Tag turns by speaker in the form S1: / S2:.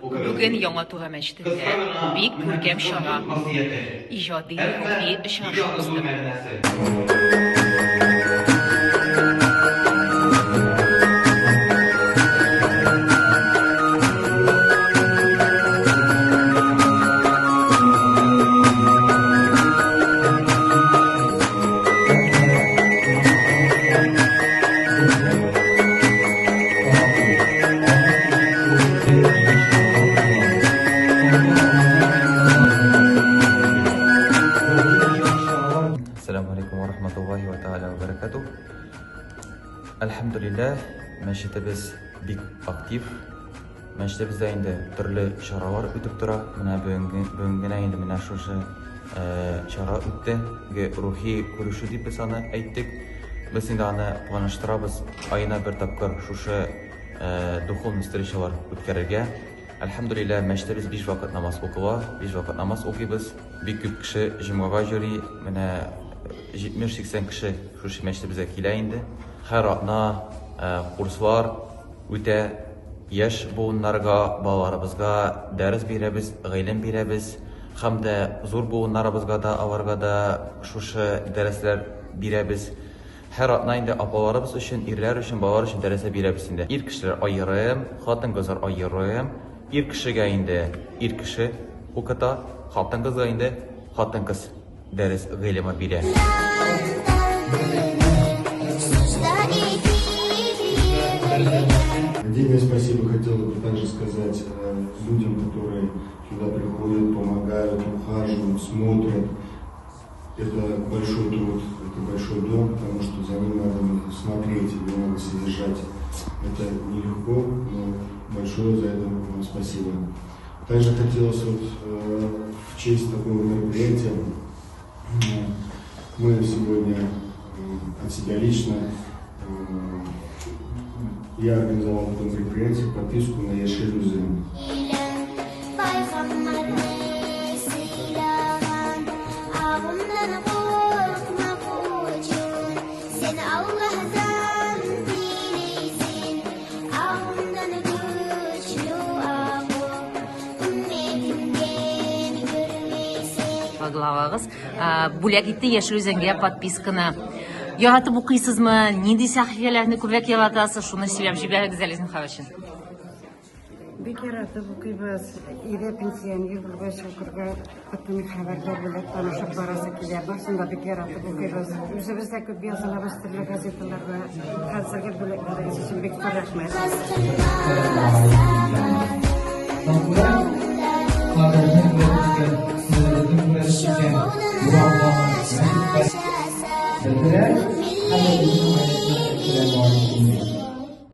S1: Бүген Яңа Туга мәчетендә бик күркәм чара, иҗади рухи очрашу узды.
S2: Assalamu alaikum wa rahmatullahi wa ta'ala wa barakatuh. Alhamdulillah, мәчетебез бик актив. Мәчетебездә инде төрле чаралар үтеп тора. Менә бүген генә инде менә шушы чара үтте. Рухи күрешү дип без аны әйттек. Без инде аны планлаштырабыз. Айына бер тапкыр шушы духовный встречалар үткәрергә. Alhamdulillah, мәчетебез 5 вакыт намаз укыла, 5 вакыт намаз укыйбыз. Бик күп кеше җомгага йөри, менә 70-80 кеше шушы мәчетебезгә килә инде. Һәр атна курслар үтә, яшь буыннарга, балаларыбызга дәрес бирәбез, гыйлем бирәбез. Һәм дә зур буыннарыбызга да, аларга да шушы дәресләр бирәбез. Һәр атна инде апаларыбыз өчен, ирләр өчен, балалар өчен дәрес бирәбез инде. Ир кешеләр аерым, хатын-кызлар аерым. Ир кешегә инде ир кеше укыта, хатын-кызга инде хатын-кыз дәрес гыйлеме бирә.
S3: Отдельное спасибо хотел бы также сказать людям, которые сюда приходят, помогают, ухаживают, смотрят. Это большой труд, это большой дом, потому что за ним надо смотреть, его надо содержать. Это нелегко, но большое за это вам спасибо. Также хотелось в честь такого мероприятия мы сегодня от себя лично я организовал это мероприятие, подписку на Яшелюзы.
S1: Главагыз бүләк итте Яшел Үзәнгә подписканы. Яратып укыйсызмы? Нинди сәхифәләрне күбрәк яратасыз? Шуны сөйләп җибәрегез әле Зинхар.
S4: Бик яратып укыйбыз. Ире пенсионер булгач укырга күпме хәбәрләр белән танышып барасы килә. Башында бик яратып укыйбыз. Үзебез дә күп язылабыз төрле газеталарга. Хәзерге бүләкләрегез өчен бик рәхмәт.
S5: Show